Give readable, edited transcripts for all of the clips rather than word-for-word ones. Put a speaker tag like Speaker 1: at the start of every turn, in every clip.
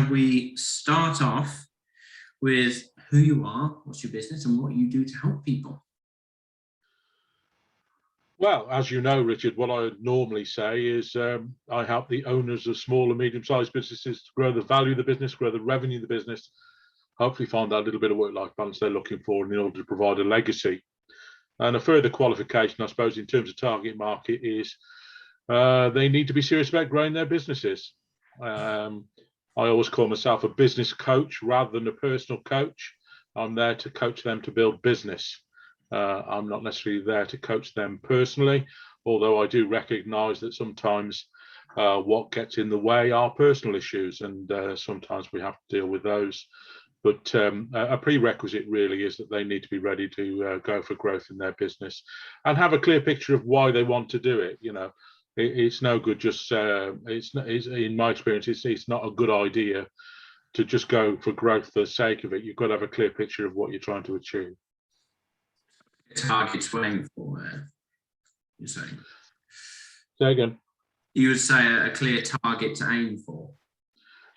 Speaker 1: shall we start off with who you are, what's your business, and what you do to help people?
Speaker 2: Well, as you know, Richard, what I would normally say is I help the owners of small and medium-sized businesses to grow the value of the business, grow the revenue of the business, hopefully find that little bit of work-life balance they're looking for in order to provide a legacy. And a further qualification, I suppose, in terms of target market is they need to be serious about growing their businesses. I always call myself a business coach rather than a personal coach. I'm there to coach them to build business. I'm not necessarily there to coach them personally, although I do recognize that sometimes what gets in the way are personal issues, and sometimes we have to deal with those. But a prerequisite really is that they need to be ready to go for growth in their business and have a clear picture of why they want to do it. You know, it's no good just, in my experience, it's not a good idea to just go for growth for the sake of it. You've got to have a clear picture of what you're trying to achieve.
Speaker 1: Target to aim for, you're saying?
Speaker 2: Say again.
Speaker 1: You would say a clear target to aim for?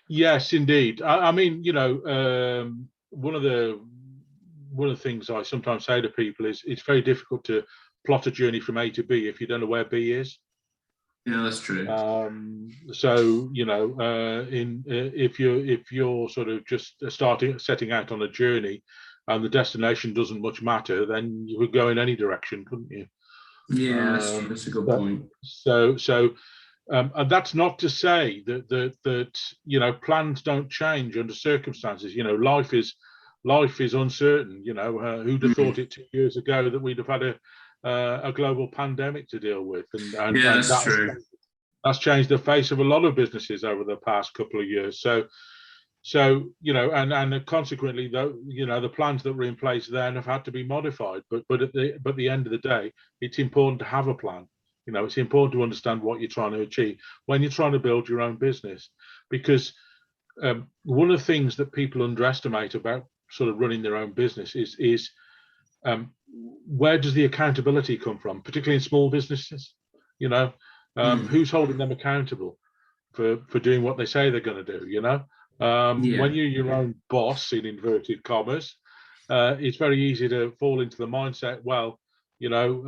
Speaker 2: Yes, indeed. I mean, you know, one of the things I sometimes say to people is it's very difficult to plot a journey from A to B if you don't know where B is.
Speaker 1: Yeah, that's true.
Speaker 2: So you know, if you're sort of just setting out on a journey, and the destination doesn't much matter, then you would go in any direction, couldn't you?
Speaker 1: Yeah, that's a good point.
Speaker 2: And that's not to say that you know, plans don't change under circumstances. You know, life is uncertain. You know, who'd have thought it 2 years ago that we'd have had a global pandemic to deal with? And
Speaker 1: yeah, that's true.
Speaker 2: That's changed the face of a lot of businesses over the past couple of years. So you know, and consequently, though, you know, the plans that were in place then have had to be modified. But at the end of the day, it's important to have a plan. You know, it's important to understand what you're trying to achieve when you're trying to build your own business, because one of the things that people underestimate about sort of running their own business is where does the accountability come from, particularly in small businesses? You know, who's holding them accountable for doing what they say they're going to do? You know. When you're your own boss, in inverted commas, it's very easy to fall into the mindset, well, you know,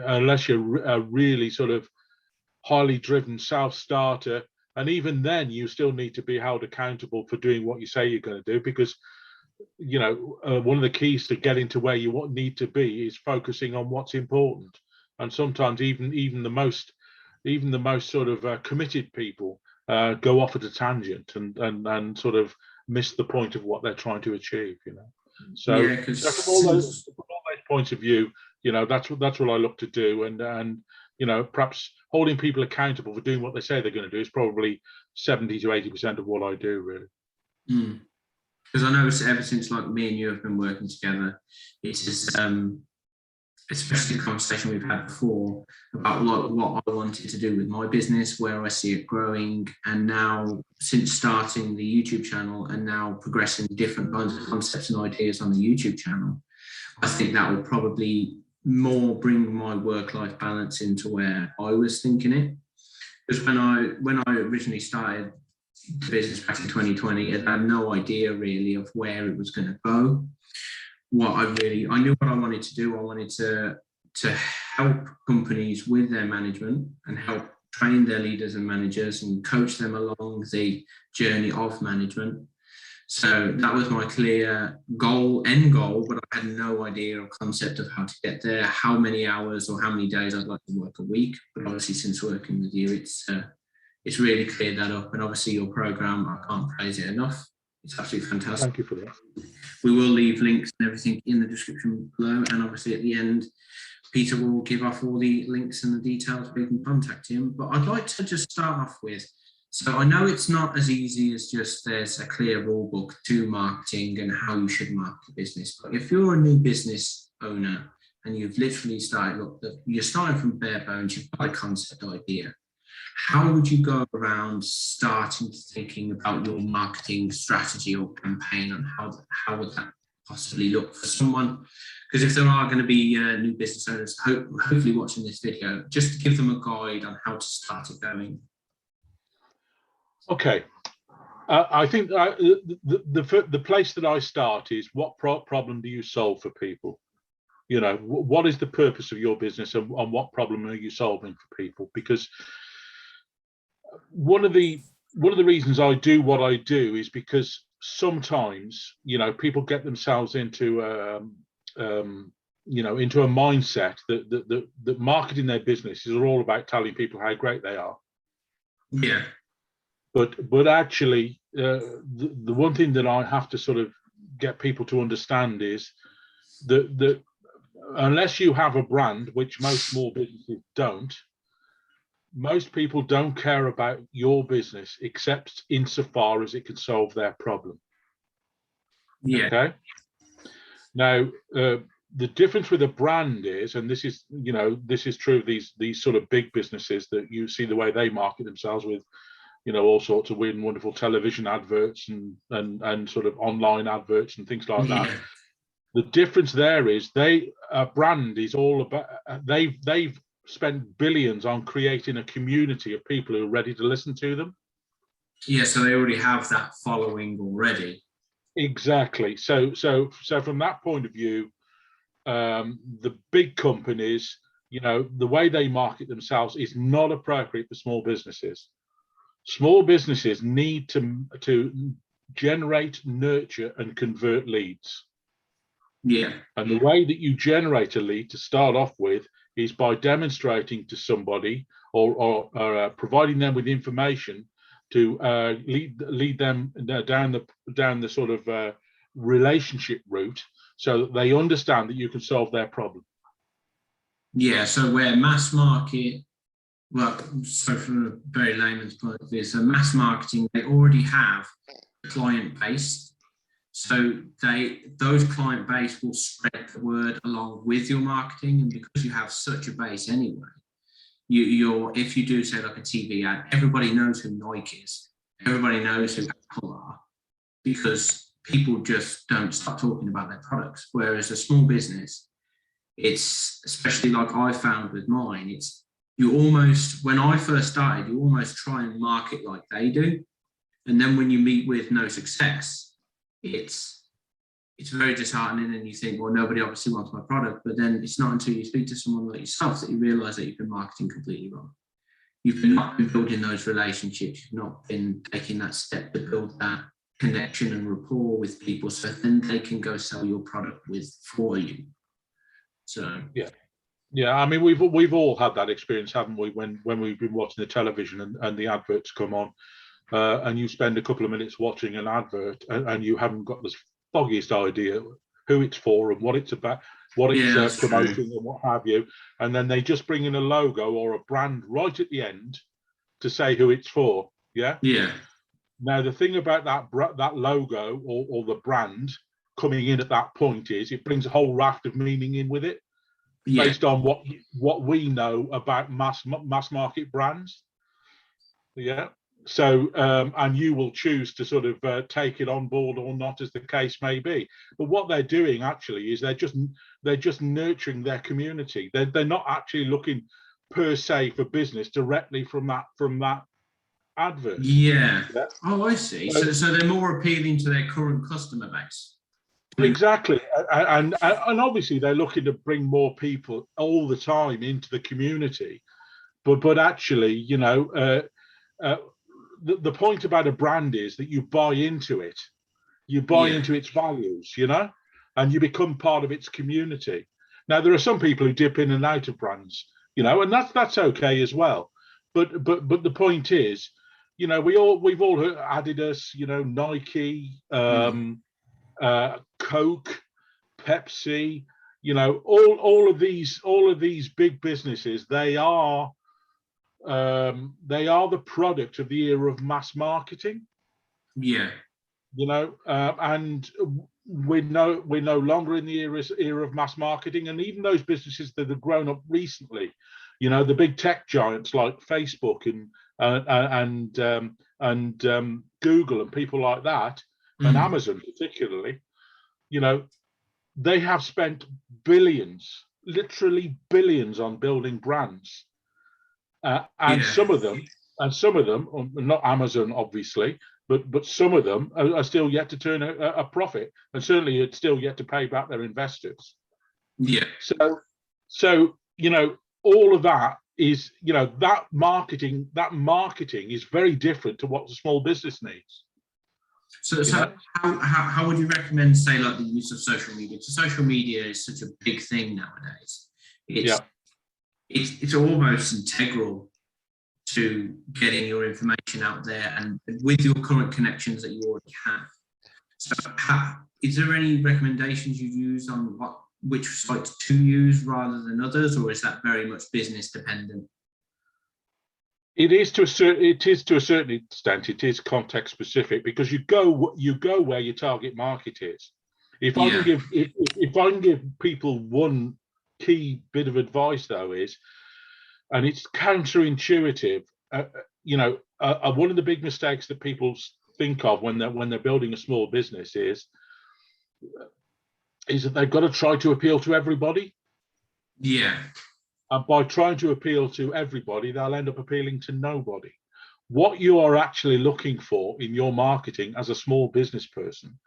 Speaker 2: unless you're a really sort of highly driven self-starter, and even then you still need to be held accountable for doing what you say you're going to do, because, you know, one of the keys to getting to where you need to be is focusing on what's important. And sometimes even the most sort of committed people go off at a tangent and sort of miss the point of what they're trying to achieve, you know. So,
Speaker 1: yeah,
Speaker 2: from all those points of view, you know, that's what I look to do, and you know, perhaps holding people accountable for doing what they say they're going to do is probably 70 to 80% of what I do, really.
Speaker 1: Because I know ever since, like, me and you have been working together, it's just especially the conversation we've had before about what I wanted to do with my business, where I see it growing, and now since starting the YouTube channel and now progressing different kinds of concepts and ideas on the YouTube channel, I think that will probably more bring my work-life balance into where I was thinking it. Because when I originally started the business back in 2020, I had no idea really of where it was going to go. I knew what I wanted to do. I wanted to help companies with their management and help train their leaders and managers and coach them along the journey of management. So that was my clear end goal, but I had no idea or concept of how to get there, how many hours or how many days I'd like to work a week. But obviously, since working with you, it's really cleared that up. And obviously your program, I can't praise it enough. It's absolutely fantastic.
Speaker 2: Thank you for that.
Speaker 1: We will leave links and everything in the description below, and obviously at the end, Peter will give off all the links and the details where you can contact him. But I'd like to just start off with, so I know it's not as easy as just there's a clear rule book to marketing and how you should market a business. But if you're a new business owner and you've literally you're starting from bare bones, you've got a concept idea, how would you go around starting thinking about your marketing strategy or campaign, and how would that possibly look for someone? Because if there are going to be new business owners hopefully watching this video, just to give them a guide on how to start it going.
Speaker 2: Okay, I think the place that I start is what problem do you solve for people? You know, what is the purpose of your business, and what problem are you solving for people? Because one of the reasons I do what I do is because sometimes, you know, people get themselves into into a mindset that marketing their business is all about telling people how great they are.
Speaker 1: Yeah.
Speaker 2: But actually, the one thing that I have to sort of get people to understand is that unless you have a brand, which most small businesses don't, most people don't care about your business except insofar as it can solve their problem.
Speaker 1: Yeah.
Speaker 2: Okay. Now, the difference with a brand is, and this is, you know, this is true of these sort of big businesses, that you see the way they market themselves with, you know, all sorts of weird and wonderful television adverts and sort of online adverts and things like that. The difference there is a brand is all about, they've spent billions on creating a community of people who are ready to listen to them.
Speaker 1: Yeah, so they already have that following already.
Speaker 2: Exactly. So from that point of view, the big companies, you know, the way they market themselves is not appropriate for small businesses. Small businesses need to generate, nurture, and convert leads.
Speaker 1: Yeah.
Speaker 2: And the way that you generate a lead to start off with is by demonstrating to somebody or providing them with information to lead them down the sort of relationship route, so that they understand that you can solve their problem.
Speaker 1: Yeah, so where mass market, well, so from a very layman's point of view, so mass marketing, they already have a client base. So those client base will spread the word along with your marketing, and because you have such a base anyway, if you do say like a TV ad, everybody knows who Nike is, everybody knows who Apple are, because people just don't start talking about their products. Whereas a small business, it's, especially like I found with mine, it's, you almost, when I first started, you almost try and market like they do, and then when you meet with no success, it's very disheartening, and you think, well, nobody obviously wants my product. But then it's not until you speak to someone like yourself that you realize that you've been marketing completely wrong. You've not been building those relationships. You've not been taking that step to build that connection and rapport with people, so then they can go sell your product for you. So
Speaker 2: yeah, I mean, we've all had that experience, haven't we, when we've been watching the television and the adverts come on, and you spend a couple of minutes watching an advert and you haven't got the foggiest idea who it's for and what it's about, what it's promoting and what have you, and then they just bring in a logo or a brand right at the end to say who it's for. Yeah. Now, the thing about that logo or the brand coming in at that point is it brings a whole raft of meaning in with it, based on what we know about mass market brands. Yeah. So and you will choose to sort of take it on board or not, as the case may be. But what they're doing actually is they're just nurturing their community. They're not actually looking per se for business directly from that advert.
Speaker 1: Yeah. Oh, I see. So they're more appealing to their current customer base.
Speaker 2: Exactly, and obviously they're looking to bring more people all the time into the community, but actually, you know, the point about a brand is that you buy into it, you buy into its values, you know, and you become part of its community. Now, there are some people who dip in and out of brands, you know, and that's okay as well. But the point is, you know, we've all heard Adidas, you know, Nike, Coke, Pepsi, you know, all of these big businesses, they are the product of the era of mass marketing.
Speaker 1: Yeah.
Speaker 2: You know, and we're no longer in the era of mass marketing, and even those businesses that have grown up recently, you know, the big tech giants like Facebook and Google and people like that, and Amazon particularly, you know, they have spent billions, literally billions, on building brands, and some of them and some of them, not Amazon, obviously, but some of them are still yet to turn a profit, and certainly it's still yet to pay back their investors.
Speaker 1: Yeah.
Speaker 2: So all of that is, that marketing is very different to what the small business needs.
Speaker 1: So how would you recommend, say, like the use of social media? So social media is such a big thing nowadays. It's almost integral to getting your information out there, and with your current connections that you already have. So is there any recommendations you use on which sites to use rather than others, or is that very much business dependent?
Speaker 2: It is to a certain extent. It is context specific, because you go where your target market is. If I can give people one key bit of advice, though, is, and it's counterintuitive, one of the big mistakes that people think of when they're building a small business is that they've got to try to appeal to everybody.
Speaker 1: Yeah.
Speaker 2: And by trying to appeal to everybody, they'll end up appealing to nobody. What you are actually looking for in your marketing as a small business person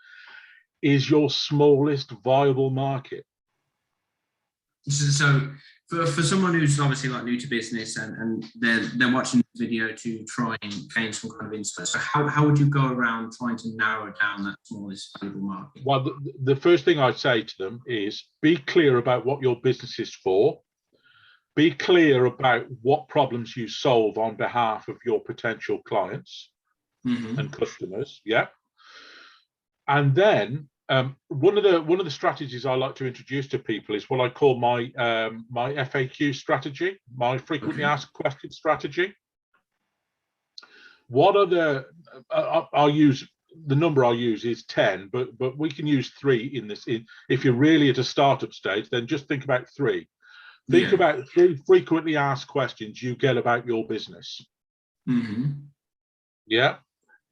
Speaker 2: is your smallest viable market.
Speaker 1: So for someone who's obviously like new to business and they're watching this video to try and gain some kind of insight, so how would you go around trying to narrow down that smallest valuable market?
Speaker 2: Well, the first thing I'd say to them is be clear about what your business is for. Be clear about what problems you solve on behalf of your potential clients and customers. Yeah. And then one of the strategies I like to introduce to people is what I call my FAQ strategy, my frequently asked questions strategy. What are the number I use is 10, but we can use 3 in this. If you're really at a startup stage, then just think about 3. Think about 3 frequently asked questions you get about your business. Yeah.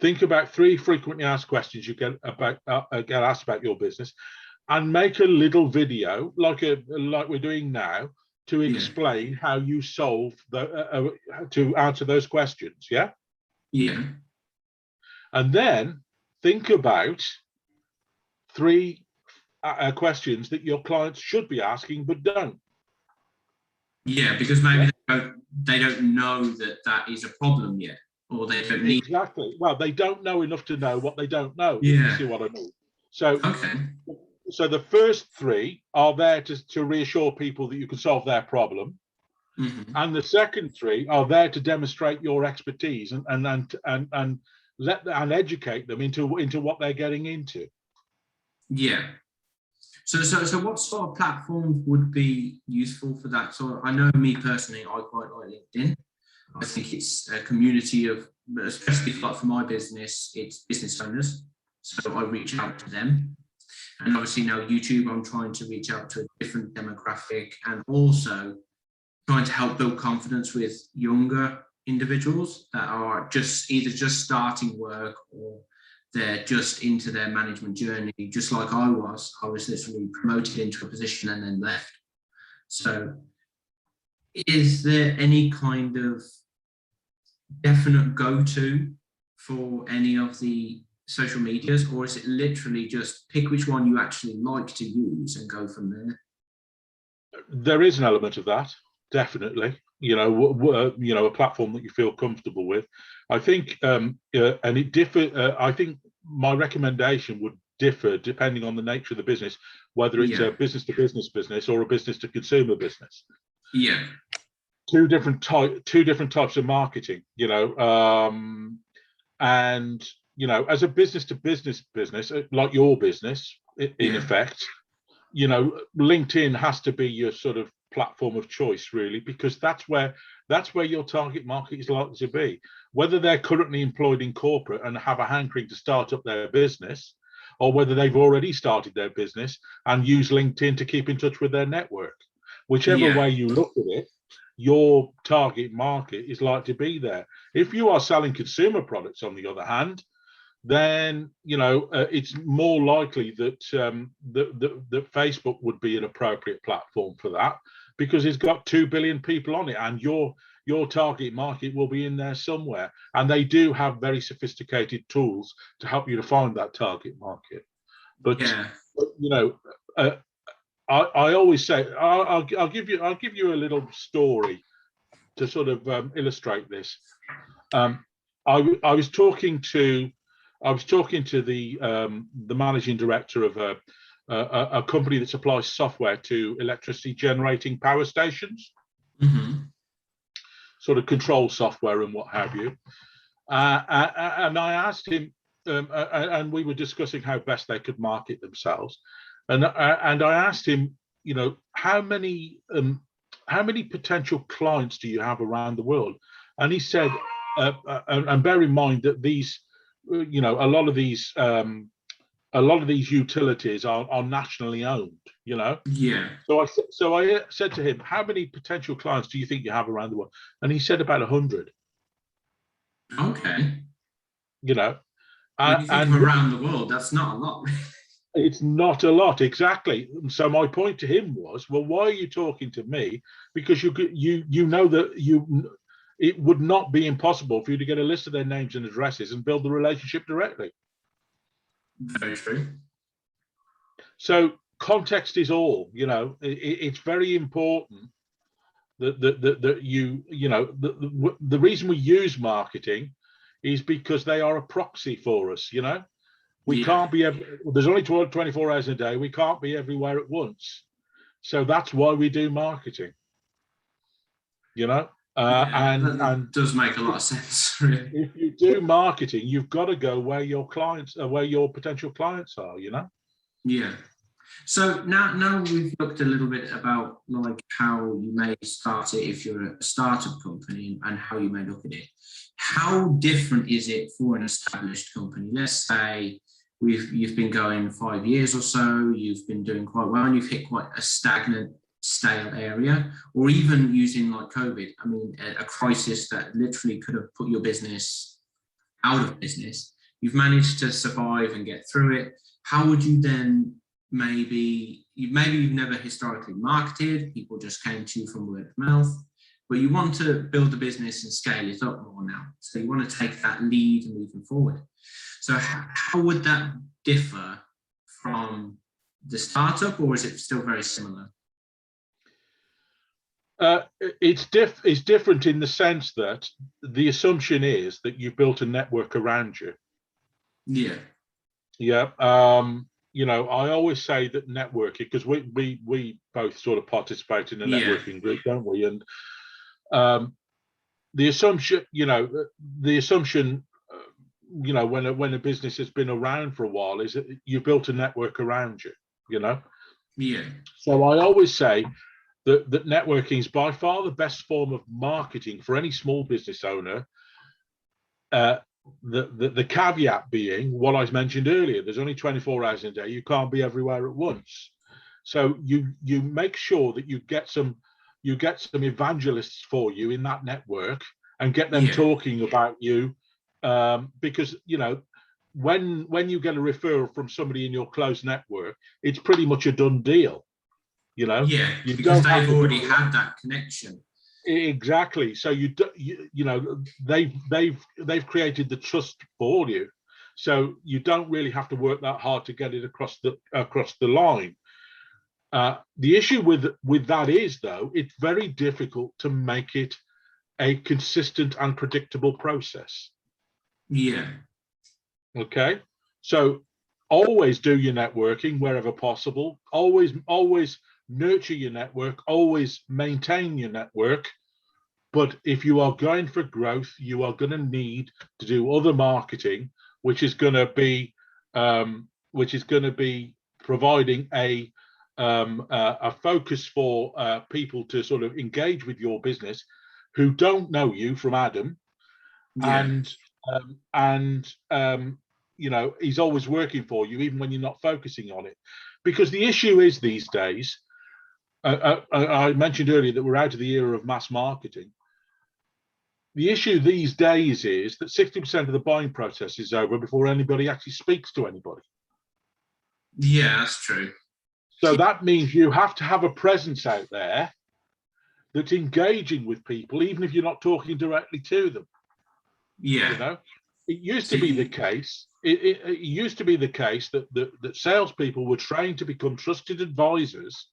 Speaker 2: Think about 3 frequently asked questions you get asked about your business, and make a little video like we're doing now to explain how you solve to answer those questions. Yeah.
Speaker 1: Yeah.
Speaker 2: And then think about 3 questions that your clients should be asking but don't.
Speaker 1: Yeah, because maybe they don't know that is a problem yet, or they don't need.
Speaker 2: Exactly. Well, they don't know enough to know what they don't know. Yeah. You see what I mean? So, so the first 3 are there to reassure people that you can solve their problem, and the second 3 are there to demonstrate your expertise and educate them into what they're getting into. Yeah.
Speaker 1: So what sort of platforms would be useful for that? So I know me personally, I quite like LinkedIn. I think it's a community of, especially for my business, it's business owners. So I reach out to them. And obviously now YouTube, I'm trying to reach out to a different demographic, and also trying to help build confidence with younger individuals that are either just starting work, or they're just into their management journey, just like I was. I was literally promoted into a position and then left. So is there any kind of definite go-to for any of the social medias, or is it literally just pick which one you actually like to use and go from there?
Speaker 2: There is an element of that, definitely. A platform that you feel comfortable with. I think, and it differs. I think my recommendation would differ depending on the nature of the business, whether it's a business-to-business business or a business-to-consumer business.
Speaker 1: Yeah.
Speaker 2: Two different types of marketing. And as a business-to-business business, like your business, in effect, LinkedIn has to be your sort of platform of choice, really, because that's where your target market is likely to be. Whether they're currently employed in corporate and have a hankering to start up their business, or whether they've already started their business and use LinkedIn to keep in touch with their network. Whichever way you look at it, your target market is likely to be there. If you are selling consumer products, on the other hand, then it's more likely that that Facebook would be an appropriate platform for that, because it's got 2 billion people on it, and your target market will be in there somewhere. And they do have very sophisticated tools to help you to find that target market. But,
Speaker 1: Yeah.
Speaker 2: you know, I always say, I'll give you a little story to sort of illustrate this. I was talking to the managing director of a company that supplies software to electricity generating power stations, sort of control software and what have you. And I asked him, and we were discussing how best they could market themselves. And I asked him, you know, how many potential clients do you have around the world? And he said, and bear in mind that these, you know, a lot of these utilities are nationally owned, you know.
Speaker 1: Yeah.
Speaker 2: So I said to him, how many potential clients do you think you have around the world? And he said about 100.
Speaker 1: Okay.
Speaker 2: You know,
Speaker 1: When you think
Speaker 2: and
Speaker 1: of around the world, that's not a lot.
Speaker 2: it's not a lot, exactly. So my point to him was, well, why are you talking to me? Because you know that it would not be impossible for you to get a list of their names and addresses and build the relationship directly.
Speaker 1: Very true.
Speaker 2: So context is all. You know, it's very important that you know the reason we use marketing is because they are a proxy for us. You know. We can't be there's only 24 hours in a day. We can't be everywhere at once. So that's why we do marketing, you know. And
Speaker 1: does make a lot of sense, really.
Speaker 2: If you do marketing, you've got to go where your clients where your potential clients are, you know.
Speaker 1: Yeah. So now we've looked a little bit about like how you may start it if you're a startup company and how you may look at it. How different is it for an established company? Let's say you've been going 5 years or so, you've been doing quite well, and you've hit quite a stagnant, stale area, or even using like COVID, I mean, a crisis that literally could have put your business out of business. You've managed to survive and get through it. How would you then maybe you've never historically marketed, people just came to you from word of mouth, but you want to build a business and scale it up more now. So you want to take that lead and moving forward. So how would that differ from the startup, or is it still very similar?
Speaker 2: It's different in the sense that the assumption is that you've built a network around you.
Speaker 1: Yeah.
Speaker 2: Yeah. You know, I always say that networking, because we both sort of participate in a networking group, don't we? And the assumption, you know, when a business has been around for a while is that you built a network around you, you know.
Speaker 1: Yeah.
Speaker 2: So I always say that networking is by far the best form of marketing for any small business owner. The caveat being what I mentioned earlier: there's only 24 hours in a day. You can't be everywhere at once. So you make sure that you get some evangelists for you in that network and get them talking about you, because you know when you get a referral from somebody in your close network, it's pretty much a done deal. You know,
Speaker 1: because they've already had that connection.
Speaker 2: Exactly. So you know they've created the trust for you, so you don't really have to work that hard to get it across the line. The issue with that is, though, it's very difficult to make it a consistent and predictable process.
Speaker 1: Yeah.
Speaker 2: Okay. So always do your networking wherever possible. Always nurture your network. Always maintain your network. But if you are going for growth, you are going to need to do other marketing, which is going to be providing a focus for people to sort of engage with your business who don't know you from Adam, and you know, he's always working for you even when you're not focusing on it, because the issue is these days. I mentioned earlier that we're out of the era of mass marketing. The issue these days is that 60% of the buying process is over before anybody actually speaks to anybody.
Speaker 1: Yeah, that's true.
Speaker 2: So that means you have to have a presence out there that's engaging with people, even if you're not talking directly to them.
Speaker 1: Yeah.
Speaker 2: You know, it used to be the case. It used to be the case that salespeople were trained to become trusted advisors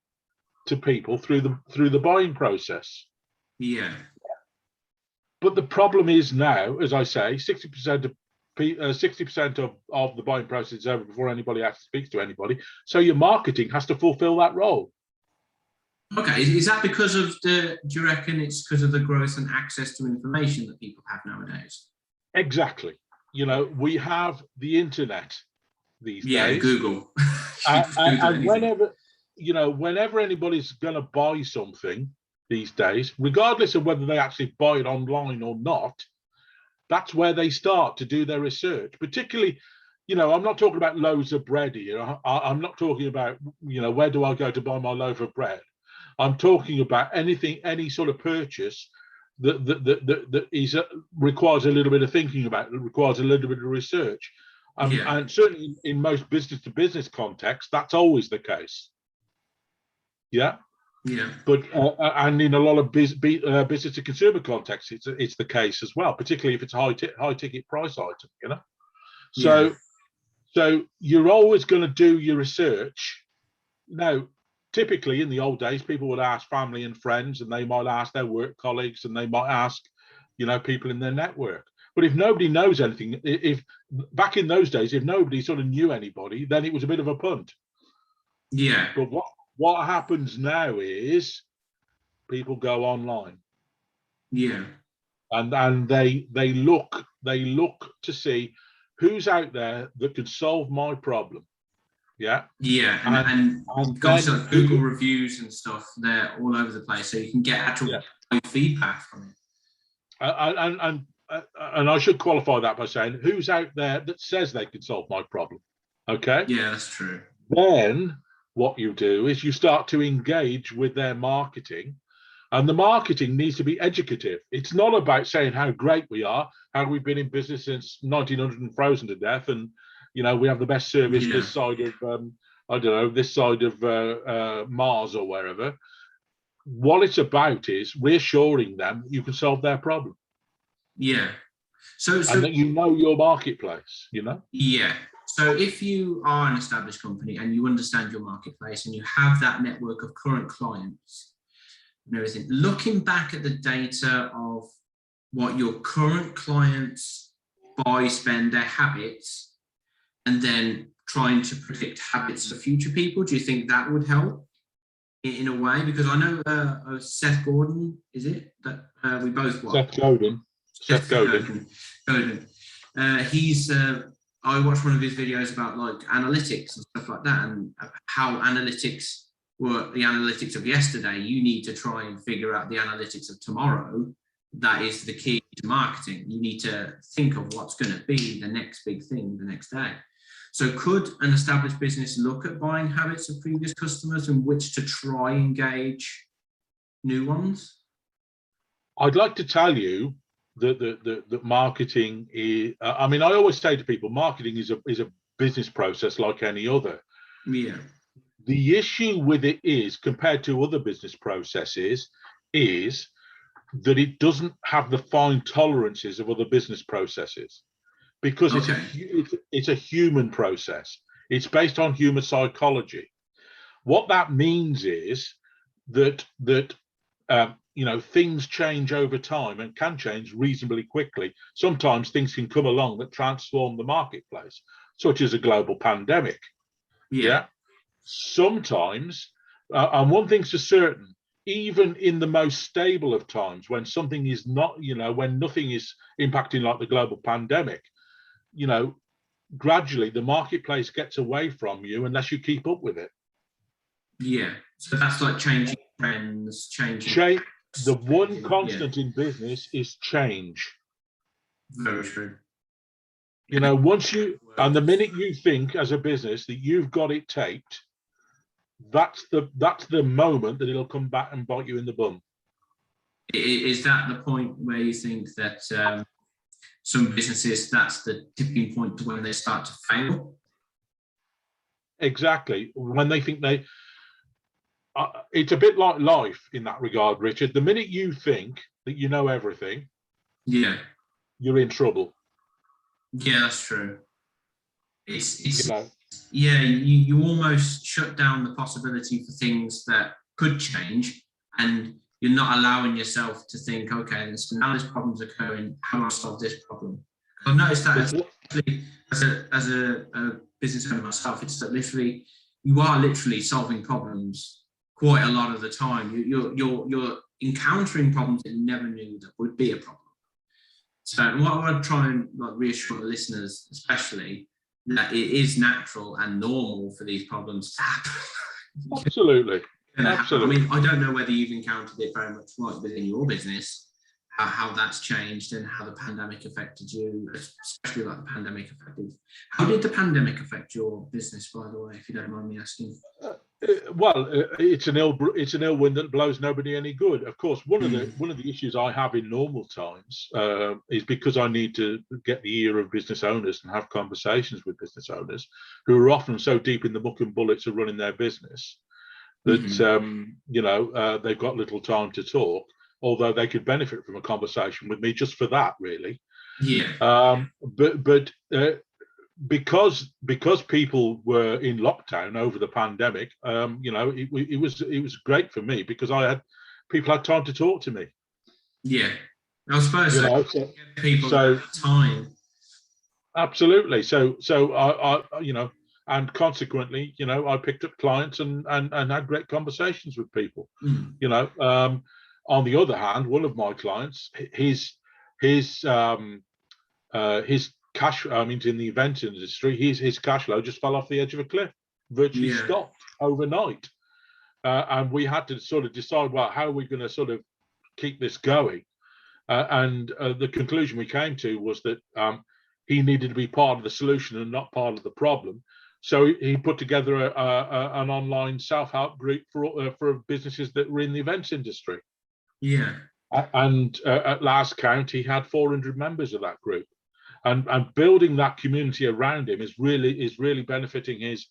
Speaker 2: to people through the buying process.
Speaker 1: Yeah.
Speaker 2: But the problem is now, as I say, 60% of the buying process is over before anybody actually speaks to anybody. So your marketing has to fulfill that role.
Speaker 1: Okay, is that because of do you reckon it's because of the growth and access to information that people have nowadays?
Speaker 2: Exactly. You know, we have the internet these days.
Speaker 1: Google.
Speaker 2: And whenever anybody's going to buy something these days, regardless of whether they actually buy it online or not, that's where they start to do their research. Particularly, I'm not talking about loaves of bread here. I'm not talking about, where do I go to buy my loaf of bread? I'm talking about anything, any sort of purchase that requires a little bit of thinking about, that requires a little bit of research. And certainly in most business-to-business contexts, that's always the case. Yeah.
Speaker 1: Yeah.
Speaker 2: But and in a lot of business-to-consumer contexts, it's the case as well, particularly if it's a high-ticket price item. So you're always going to do your research. Now, typically in the old days, people would ask family and friends, and they might ask their work colleagues, and they might ask, people in their network. But if nobody knows anything, if back in those days, if nobody sort of knew anybody, then it was a bit of a punt.
Speaker 1: Yeah.
Speaker 2: But what happens now is people go online.
Speaker 1: Yeah.
Speaker 2: And they look to see who's out there that could solve my problem. Yeah.
Speaker 1: Yeah, and gosh, like Google reviews and stuff, they're all over the place, so you can get actual feedback from it.
Speaker 2: And I should qualify that by saying who's out there that says they can solve my problem. Okay.
Speaker 1: Yeah, that's true.
Speaker 2: Then what you do is you start to engage with their marketing, and the marketing needs to be educative. It's not about saying how great we are, how we've been in business since 1900 and frozen to death, and we have the best service this side of this side of Mars or wherever. What it's about is reassuring them you can solve their problem.
Speaker 1: Yeah. So
Speaker 2: and that your marketplace.
Speaker 1: Yeah. So if you are an established company and you understand your marketplace and you have that network of current clients and everything, looking back at the data of what your current clients buy, spend, their habits, and then trying to predict habits of future people, do you think that would help in a way? Because I know Seth Godin, is it that we both watch?
Speaker 2: Seth Godin.
Speaker 1: I watched one of his videos about like analytics and stuff like that, and how analytics were the analytics of yesterday. You need to try and figure out the analytics of tomorrow. That is the key to marketing. You need to think of what's going to be the next big thing the next day. So could an established business look at buying habits of previous customers and which to try and engage new ones?
Speaker 2: I'd like to tell you that marketing is, I always say to people, marketing is a business process like any other.
Speaker 1: Yeah.
Speaker 2: The issue with it is, compared to other business processes, is that it doesn't have the fine tolerances of other business processes, because it's a human process. It's based on human psychology. What that means is that things change over time and can change reasonably quickly. Sometimes things can come along that transform the marketplace, such as a global pandemic. Yeah. Sometimes, and one thing's for certain, even in the most stable of times, when something is not, when nothing is impacting like the global pandemic, gradually the marketplace gets away from you unless you keep up with it.
Speaker 1: Yeah. So that's like changing trends, changing.
Speaker 2: The one constant in business is change.
Speaker 1: Very true.
Speaker 2: Once and the minute you think as a business that you've got it taped, that's the moment that it'll come back and bite you in the bum.
Speaker 1: Is that the point where you think that some businesses, that's the tipping point to when they start to fail?
Speaker 2: Exactly. When they think it's a bit like life in that regard, Richard. The minute you think that you know everything,
Speaker 1: Yeah.
Speaker 2: you're in trouble.
Speaker 1: Yeah, that's true. It's
Speaker 2: You know,
Speaker 1: yeah, you almost shut down the possibility for things that could change, and you're not allowing yourself to think, okay, so now this problem's occurring, how do I solve this problem? I've noticed that as a business owner myself, it's that literally you are literally solving problems quite a lot of the time. You're encountering problems that you never knew that would be a problem. So what I want to try and reassure the listeners, especially, that it is natural and normal for these problems to happen.
Speaker 2: absolutely. Absolutely.
Speaker 1: I mean, I don't know whether you've encountered it very much like within your business, how that's changed and how the pandemic affected you, especially like the pandemic affected. How did the pandemic affect your business, by the way, if you don't mind me asking?
Speaker 2: Well, it's an ill wind that blows nobody any good. Of course, one of the issues I have in normal times is because I need to get the ear of business owners and have conversations with business owners who are often so deep in the muck and bullets of running their business that they've got little time to talk. Although they could benefit from a conversation with me just for that, really.
Speaker 1: Yeah.
Speaker 2: But because people were in lockdown over the pandemic, it was great for me because people had time to talk to me.
Speaker 1: Yeah, I suppose people time.
Speaker 2: Absolutely. So I and consequently, I picked up clients and had great conversations with people. On the other hand, one of my clients, his cash, I mean, in the event industry, his cash flow just fell off the edge of a cliff, virtually stopped overnight. And we had to sort of decide, well, how are we going to sort of keep this going? And the conclusion we came to was that he needed to be part of the solution and not part of the problem. So he put together an online self-help group for businesses that were in the events industry.
Speaker 1: Yeah.
Speaker 2: And at last count, he had 400 members of that group. And building that community around him is really benefiting his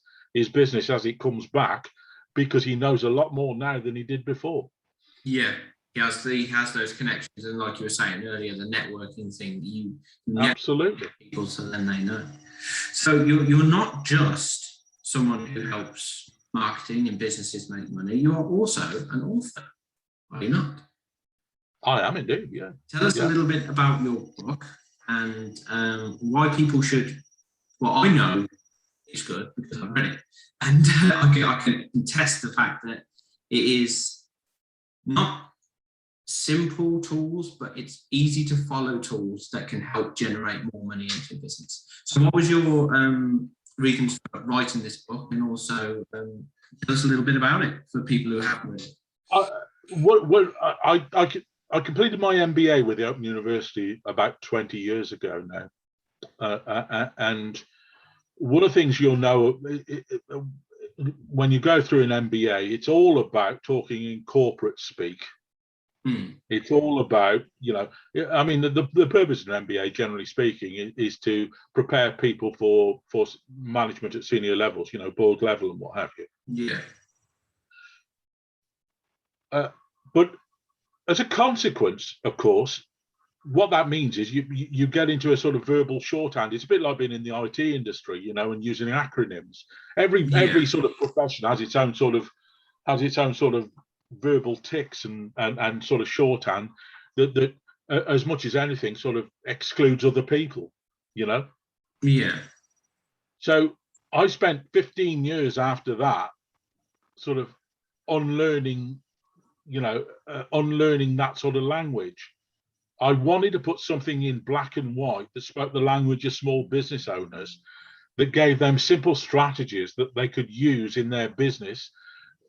Speaker 2: business as it comes back, because he knows a lot more now than he did before.
Speaker 1: Yeah, he has those connections, and like you were saying earlier, the networking thing. You
Speaker 2: absolutely
Speaker 1: people, so then they know. So you're not just someone who helps marketing and businesses make money. You are also an author, are you not?
Speaker 2: I am indeed. Yeah.
Speaker 1: Tell us a little bit about your book and why people should. Well, I know it's good because I've read it, and I can attest the fact that it is not simple tools, but it's easy to follow tools that can help generate more money into your business. So what was your reasons for writing this book, and also tell us a little bit about it for people who haven't read
Speaker 2: it. I completed my MBA with the Open University about 20 years ago now, and one of the things you'll know when you go through an MBA, it's all about talking in corporate speak. It's all about, I mean, the purpose of an MBA, generally speaking, is to prepare people for management at senior levels, board level and what have you.
Speaker 1: Yeah.
Speaker 2: But as a consequence, of course, what that means is you get into a sort of verbal shorthand. It's a bit like being in the IT industry, and using acronyms. Every sort of profession has its own sort of verbal tics and sort of shorthand that as much as anything sort of excludes other people.
Speaker 1: Yeah.
Speaker 2: So I spent 15 years after that sort of unlearning that sort of language. I wanted to put something in black and white that spoke the language of small business owners, that gave them simple strategies that they could use in their business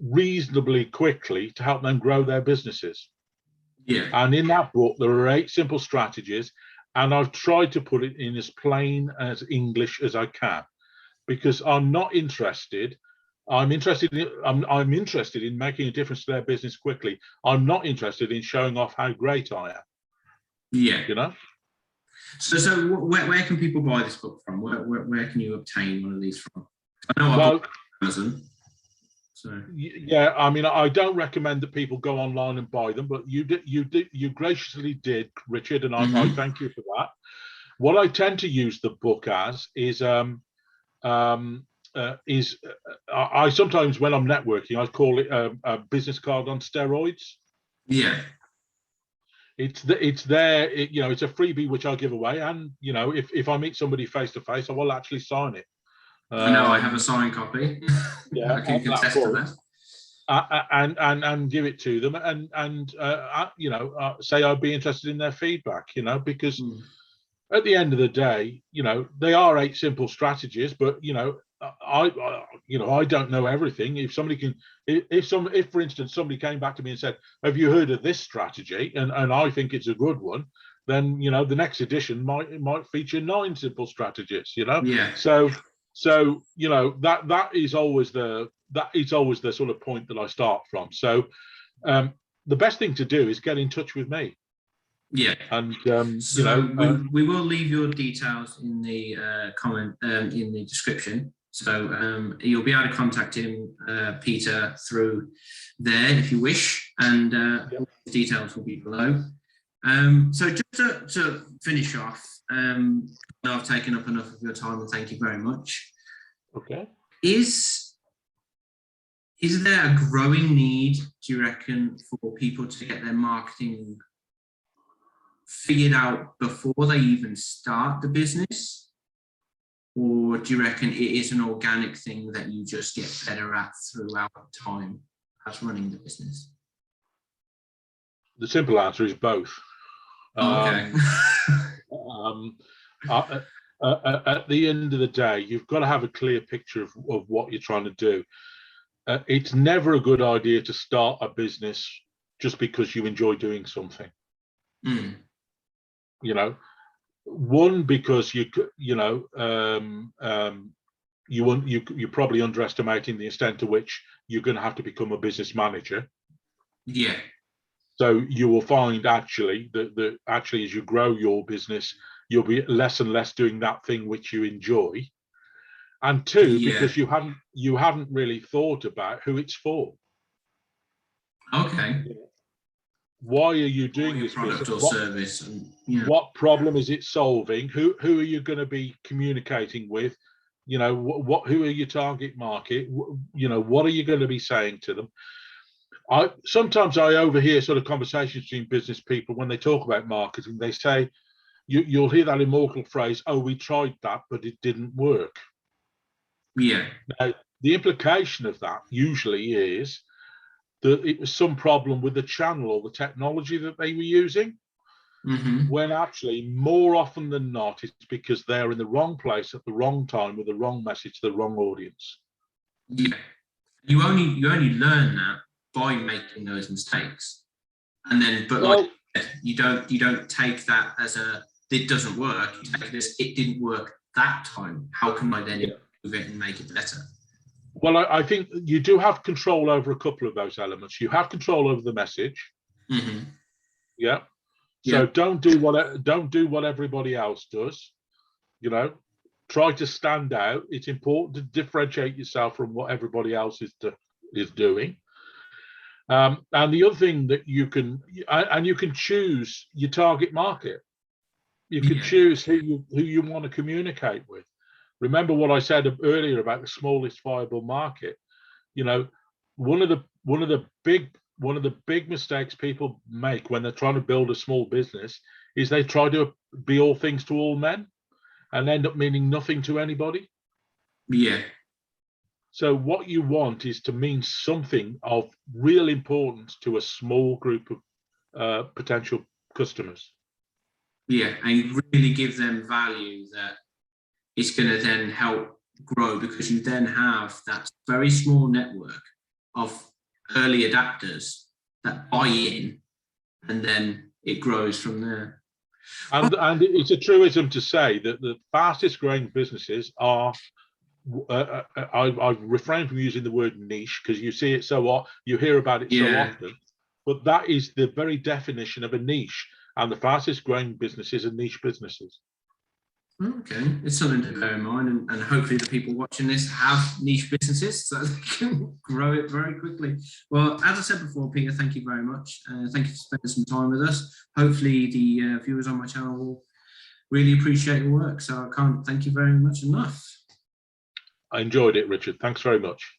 Speaker 2: reasonably quickly to help them grow their businesses.
Speaker 1: Yeah.
Speaker 2: And in that book, there are 8 simple strategies, and I've tried to put it in as plain as English as I can, because I'm interested in making a difference to their business quickly. I'm not interested in showing off how great I am.
Speaker 1: Yeah. So where can people buy this book from? Where can you obtain one of these from? I know I bought Amazon. So
Speaker 2: Yeah, I mean, I don't recommend that people go online and buy them, but you graciously did, Richard, and I thank you for that. What I tend to use the book as is I sometimes, when I'm networking, I call it a business card on steroids.
Speaker 1: yeah.
Speaker 2: It's there, it's a freebie which I give away, and if I meet somebody face to face, I will actually sign it.
Speaker 1: I know I have a signed copy.
Speaker 2: Yeah,
Speaker 1: I can
Speaker 2: on that
Speaker 1: contest to
Speaker 2: book. And give it to them, and say I'd be interested in their feedback, because at the end of the day, they are 8 simple strategies, but I don't know everything. If somebody can, if for instance somebody came back to me and said, "Have you heard of this strategy?" and I think it's a good one, then the next edition might feature 9 simple strategies.
Speaker 1: Yeah.
Speaker 2: So that is always the sort of point that I start from. So the best thing to do is get in touch with me.
Speaker 1: Yeah.
Speaker 2: And
Speaker 1: we will leave your details in the comment in the description. So you'll be able to contact him, Peter, through there if you wish, and his details will be below. So just to finish off, I've taken up enough of your time, and thank you very much.
Speaker 2: Okay.
Speaker 1: Is there a growing need, do you reckon, for people to get their marketing figured out before they even start the business? Or do you reckon it is an organic thing that you just get better at throughout time as running the business?
Speaker 2: The simple answer is both.
Speaker 1: Okay.
Speaker 2: At the end of the day, you've got to have a clear picture of what you're trying to do. It's never a good idea to start a business just because you enjoy doing something. One, because you're probably underestimating the extent to which you're going to have to become a business manager.
Speaker 1: Yeah.
Speaker 2: So you will find actually that actually as you grow your business, you'll be less and less doing that thing which you enjoy. And 2, because you haven't really thought about who it's for.
Speaker 1: Okay.
Speaker 2: Why are you doing this
Speaker 1: product
Speaker 2: business?
Speaker 1: Or service? And,
Speaker 2: what problem is it solving? Who are you going to be communicating with? Who are your target market? What are you going to be saying to them? Sometimes I overhear sort of conversations between business people when they talk about marketing. They say, you'll hear that immortal phrase, "Oh, we tried that, but it didn't work."
Speaker 1: Yeah.
Speaker 2: Now, the implication of that usually is that it was some problem with the channel or the technology that they were using, when actually, more often than not, it's because they're in the wrong place at the wrong time with the wrong message to the wrong audience.
Speaker 1: Yeah. You only learn that by making those mistakes, and then you don't take that as it doesn't work. You take this, it didn't work that time. How can I then improve it and make it better?
Speaker 2: Well, I think you do have control over a couple of those elements. You have control over the message. Yeah. So don't do what everybody else does. Try to stand out. It's important to differentiate yourself from what everybody else is doing. And the other thing that you can choose your target market. You can choose who you want to communicate with. Remember what I said earlier about the smallest viable market. One of the big mistakes people make when they're trying to build a small business is they try to be all things to all men and end up meaning nothing to anybody.
Speaker 1: Yeah.
Speaker 2: So what you want is to mean something of real importance to a small group of potential customers.
Speaker 1: Yeah, and really give them value that it's going to then help grow, because you then have that very small network of early adapters that buy in, and then it grows from there.
Speaker 2: And it's a truism to say that the fastest growing businesses are, I've refrained from using the word niche because you see it you hear about it so often, but that is the very definition of a niche. And the fastest growing businesses are niche businesses.
Speaker 1: Okay, it's something to bear in mind, and hopefully the people watching this have niche businesses so they can grow it very quickly. Well, as I said before, Peter, thank you very much. Thank you for spending some time with us. Hopefully the viewers on my channel will really appreciate your work. So I can't thank you very much enough.
Speaker 2: I enjoyed it, Richard. Thanks very much.